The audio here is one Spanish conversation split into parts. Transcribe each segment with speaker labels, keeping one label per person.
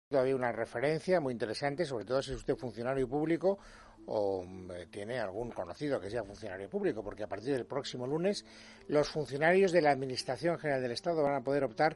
Speaker 1: Todavía una referencia muy interesante, sobre todo si es usted funcionario público o tiene algún conocido que sea funcionario público, porque a partir del próximo lunes los funcionarios de la Administración General del Estado van a poder optar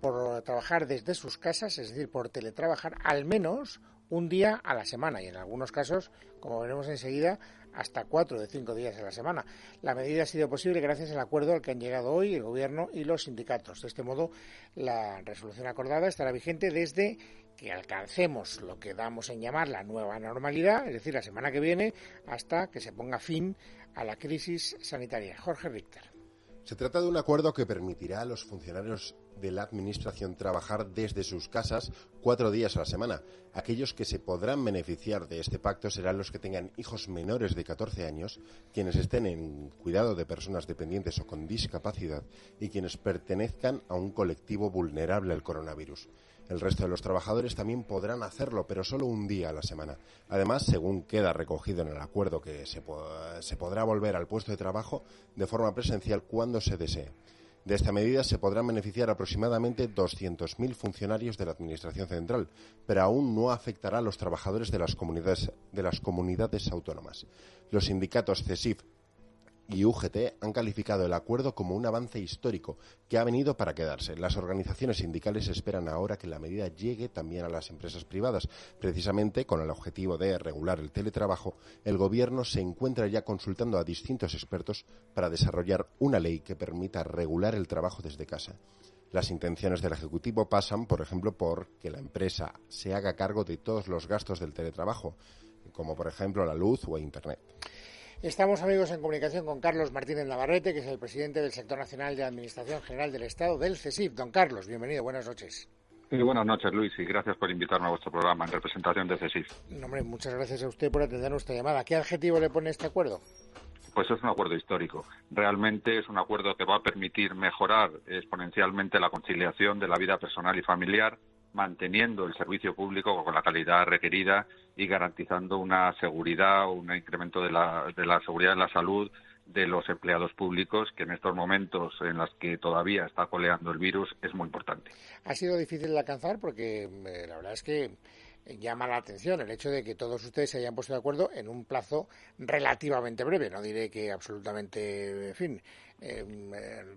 Speaker 1: por trabajar desde sus casas, es decir, por teletrabajar al menos un día a la semana y en algunos casos, como veremos enseguida, hasta 4 de 5 días a la semana. La medida ha sido posible gracias al acuerdo al que han llegado hoy el Gobierno y los sindicatos. De este modo, la resolución acordada estará vigente desde que alcancemos lo que damos en llamar la nueva normalidad, es decir, la semana que viene, hasta que se ponga fin a la crisis sanitaria. Jorge Richter.
Speaker 2: Se trata de un acuerdo que permitirá a los funcionarios de la Administración trabajar desde sus casas 4 días a la semana. Aquellos que se podrán beneficiar de este pacto serán los que tengan hijos menores de 14 años, quienes estén en cuidado de personas dependientes o con discapacidad y quienes pertenezcan a un colectivo vulnerable al coronavirus. El resto de los trabajadores también podrán hacerlo, pero solo un día a la semana. Además, según queda recogido en el acuerdo, que se podrá volver al puesto de trabajo de forma presencial cuando se desee. De esta medida se podrán beneficiar aproximadamente 200.000 funcionarios de la Administración Central, pero aún no afectará a los trabajadores de las comunidades autónomas. Los sindicatos CESIF y UGT han calificado el acuerdo como un avance histórico que ha venido para quedarse. Las organizaciones sindicales esperan ahora que la medida llegue también a las empresas privadas. Precisamente con el objetivo de regular el teletrabajo, el Gobierno se encuentra ya consultando a distintos expertos para desarrollar una ley que permita regular el trabajo desde casa. Las intenciones del Ejecutivo pasan, por ejemplo, por que la empresa se haga cargo de todos los gastos del teletrabajo, como por ejemplo la luz o Internet.
Speaker 1: Estamos, amigos, en comunicación con Carlos Martínez Navarrete, que es el presidente del Sector Nacional de la Administración General del Estado del CESIF. Don Carlos, bienvenido, buenas noches.
Speaker 3: Buenas noches, Luis, y gracias por invitarme a vuestro programa en representación de CESIF.
Speaker 1: No, hombre, muchas gracias a usted por atender nuestra llamada. ¿Qué adjetivo le pone este acuerdo?
Speaker 3: Pues es un acuerdo histórico. Realmente es un acuerdo que va a permitir mejorar exponencialmente la conciliación de la vida personal y familiar, manteniendo el servicio público con la calidad requerida y garantizando una seguridad, un incremento de la seguridad en la salud de los empleados públicos, que en estos momentos en los que todavía está coleando el virus es muy importante.
Speaker 1: Ha sido difícil de alcanzar porque la verdad es que llama la atención el hecho de que todos ustedes se hayan puesto de acuerdo en un plazo relativamente breve, no diré que absolutamente, en fin,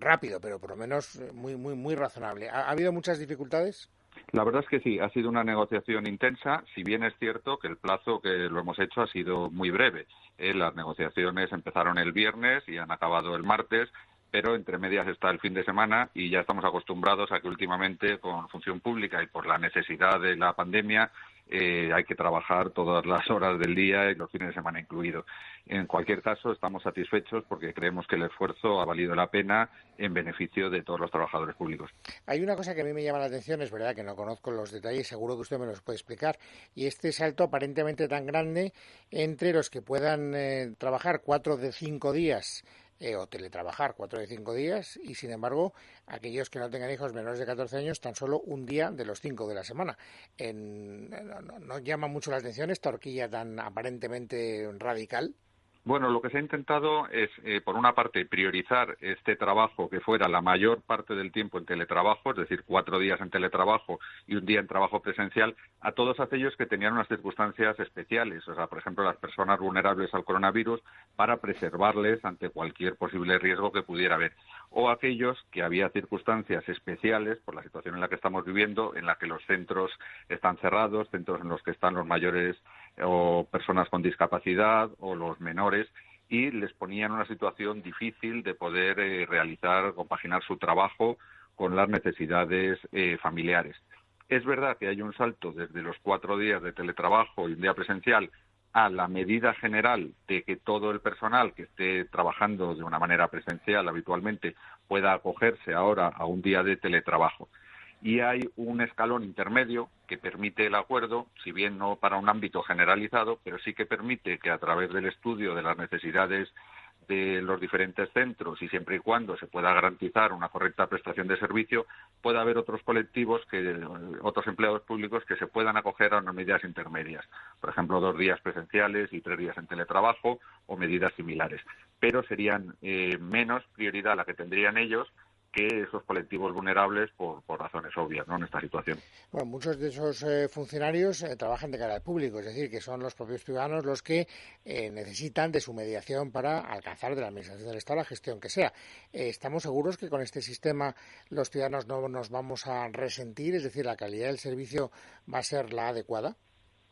Speaker 1: rápido, pero por lo menos muy razonable. ¿Ha habido muchas dificultades?
Speaker 3: La verdad es que sí, ha sido una negociación intensa, si bien es cierto que el plazo que lo hemos hecho ha sido muy breve. Las negociaciones empezaron el viernes y han acabado el martes, pero entre medias está el fin de semana y ya estamos acostumbrados a que últimamente con función pública y por la necesidad de la pandemia hay que trabajar todas las horas del día y los fines de semana incluidos. En cualquier caso, estamos satisfechos porque creemos que el esfuerzo ha valido la pena en beneficio de todos los trabajadores públicos.
Speaker 1: Hay una cosa que a mí me llama la atención, es verdad que no conozco los detalles, seguro que usted me los puede explicar, y este salto aparentemente tan grande entre los que puedan trabajar 4 de 5 días o teletrabajar 4 de 5 días y, sin embargo, aquellos que no tengan hijos menores de 14 años, tan solo un día de los 5 de la semana. ¿No llama mucho la atención esta horquilla tan aparentemente radical?
Speaker 3: Bueno, lo que se ha intentado es, por una parte, priorizar este trabajo que fuera la mayor parte del tiempo en teletrabajo, es decir, 4 días en teletrabajo y un día en trabajo presencial, a todos aquellos que tenían unas circunstancias especiales, o sea, por ejemplo, las personas vulnerables al coronavirus, para preservarles ante cualquier posible riesgo que pudiera haber, o aquellos que había circunstancias especiales por la situación en la que estamos viviendo, en la que los centros están cerrados, centros en los que están los mayores o personas con discapacidad o los menores, y les ponían una situación difícil de poder compaginar su trabajo con las necesidades familiares. Es verdad que hay un salto desde los 4 días de teletrabajo y un día presencial a la medida general de que todo el personal que esté trabajando de una manera presencial habitualmente pueda acogerse ahora a un día de teletrabajo. Y hay un escalón intermedio que permite el acuerdo, si bien no para un ámbito generalizado, pero sí que permite que a través del estudio de las necesidades de los diferentes centros y siempre y cuando se pueda garantizar una correcta prestación de servicio, pueda haber otros colectivos, otros empleados públicos que se puedan acoger a unas medidas intermedias. Por ejemplo, 2 días presenciales y 3 días en teletrabajo o medidas similares. Pero serían menos prioridad la que tendrían ellos que esos colectivos vulnerables por razones obvias, ¿no?, en esta situación.
Speaker 1: Bueno, muchos de esos funcionarios trabajan de cara al público, es decir, que son los propios ciudadanos los que necesitan de su mediación para alcanzar de la Administración del Estado la gestión que sea. ¿Estamos seguros que con este sistema los ciudadanos no nos vamos a resentir? Es decir, ¿la calidad del servicio va a ser la adecuada?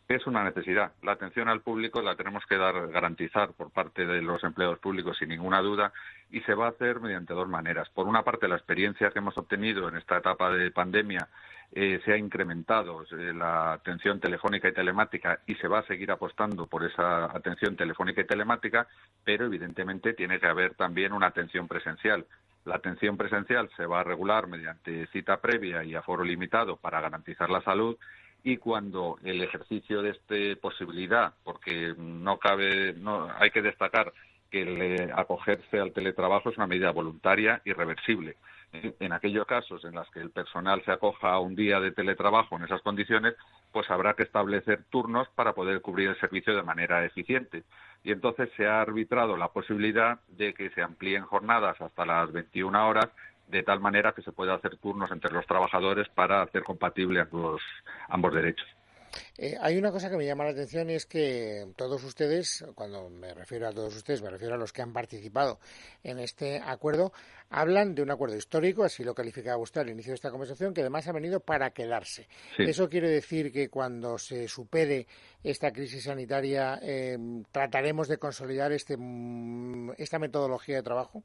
Speaker 3: Es una necesidad. La atención al público la tenemos que garantizar por parte de los empleados públicos sin ninguna duda, y se va a hacer mediante dos maneras. Por una parte, la experiencia que hemos obtenido en esta etapa de pandemia se ha incrementado la atención telefónica y telemática, y se va a seguir apostando por esa atención telefónica y telemática, pero evidentemente tiene que haber también una atención presencial. La atención presencial se va a regular mediante cita previa y aforo limitado para garantizar la salud, y cuando el ejercicio de esta posibilidad, porque hay que destacar que el acogerse al teletrabajo es una medida voluntaria y reversible. En aquellos casos en los que el personal se acoja a un día de teletrabajo en esas condiciones, pues habrá que establecer turnos para poder cubrir el servicio de manera eficiente. Y entonces se ha arbitrado la posibilidad de que se amplíen jornadas hasta las 21 horas, de tal manera que se pueda hacer turnos entre los trabajadores para hacer compatible ambos derechos.
Speaker 1: Hay una cosa que me llama la atención, y es que todos ustedes, cuando me refiero a todos ustedes, me refiero a los que han participado en este acuerdo, hablan de un acuerdo histórico, así lo calificaba usted al inicio de esta conversación, que además ha venido para quedarse. Sí. ¿Eso quiere decir que cuando se supere esta crisis sanitaria trataremos de consolidar esta metodología de trabajo?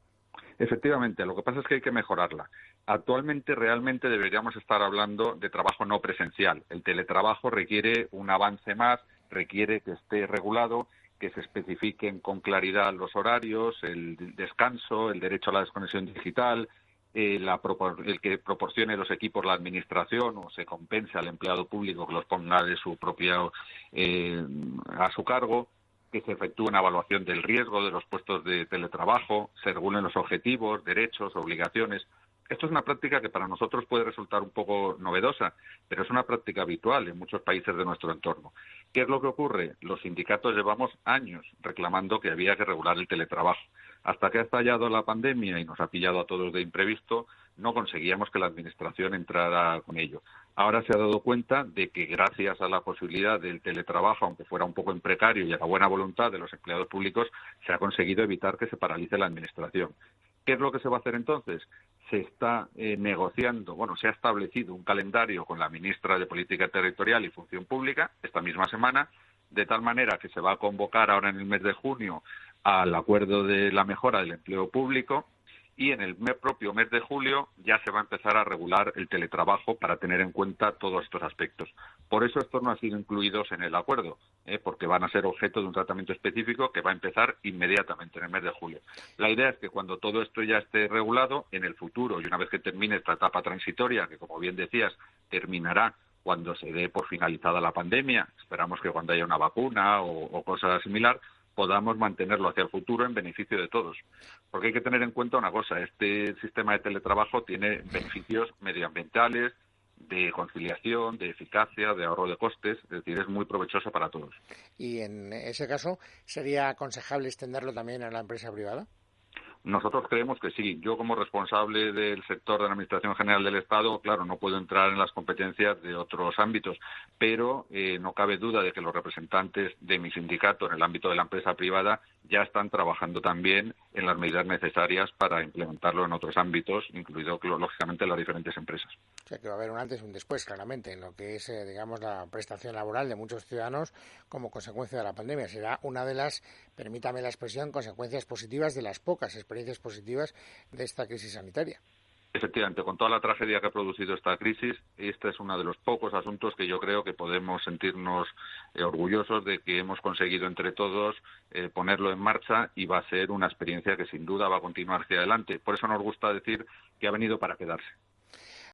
Speaker 3: Efectivamente, lo que pasa es que hay que mejorarla. Actualmente realmente deberíamos estar hablando de trabajo no presencial. El teletrabajo requiere un avance más, requiere que esté regulado, que se especifiquen con claridad los horarios, el descanso, el derecho a la desconexión digital, el que proporcione los equipos la administración o se compense al empleado público que los ponga de su propia a su cargo, que se efectúe una evaluación del riesgo de los puestos de teletrabajo, se regulen los objetivos, derechos, obligaciones. Esto es una práctica que para nosotros puede resultar un poco novedosa, pero es una práctica habitual en muchos países de nuestro entorno. ¿Qué es lo que ocurre? Los sindicatos llevamos años reclamando que había que regular el teletrabajo. Hasta que ha estallado la pandemia y nos ha pillado a todos de imprevisto, no conseguíamos que la Administración entrara con ello. Ahora se ha dado cuenta de que gracias a la posibilidad del teletrabajo, aunque fuera un poco en precario, y a la buena voluntad de los empleados públicos, se ha conseguido evitar que se paralice la Administración. ¿Qué es lo que se va a hacer entonces? Se está negociando, se ha establecido un calendario con la ministra de Política Territorial y Función Pública esta misma semana, de tal manera que se va a convocar ahora en el mes de junio al acuerdo de la mejora del empleo público, y en el propio mes de julio ya se va a empezar a regular el teletrabajo para tener en cuenta todos estos aspectos. Por eso estos no han sido incluidos en el acuerdo, porque van a ser objeto de un tratamiento específico que va a empezar inmediatamente en el mes de julio. La idea es que cuando todo esto ya esté regulado, en el futuro, y una vez que termine esta etapa transitoria, que como bien decías, terminará cuando se dé por finalizada la pandemia, esperamos que cuando haya una vacuna o cosa similar, podamos mantenerlo hacia el futuro en beneficio de todos. Porque hay que tener en cuenta una cosa, este sistema de teletrabajo tiene beneficios medioambientales, de conciliación, de eficacia, de ahorro de costes, es decir, es muy provechoso para todos.
Speaker 1: ¿Y en ese caso sería aconsejable extenderlo también a la empresa privada?
Speaker 3: Nosotros creemos que sí. Yo, como responsable del sector de la Administración General del Estado, claro, no puedo entrar en las competencias de otros ámbitos, pero no cabe duda de que los representantes de mi sindicato en el ámbito de la empresa privada ya están trabajando también en las medidas necesarias para implementarlo en otros ámbitos, incluido, lógicamente, las diferentes empresas.
Speaker 1: O sea, que va a haber un antes y un después, claramente, en lo que es, la prestación laboral de muchos ciudadanos como consecuencia de la pandemia. Será una de las, permítame la expresión, consecuencias positivas de las pocas experiencias positivas de esta crisis sanitaria.
Speaker 3: Efectivamente, con toda la tragedia que ha producido esta crisis, este es uno de los pocos asuntos que yo creo que podemos sentirnos orgullosos de que hemos conseguido entre todos ponerlo en marcha, y va a ser una experiencia que sin duda va a continuar hacia adelante. Por eso nos gusta decir que ha venido para quedarse.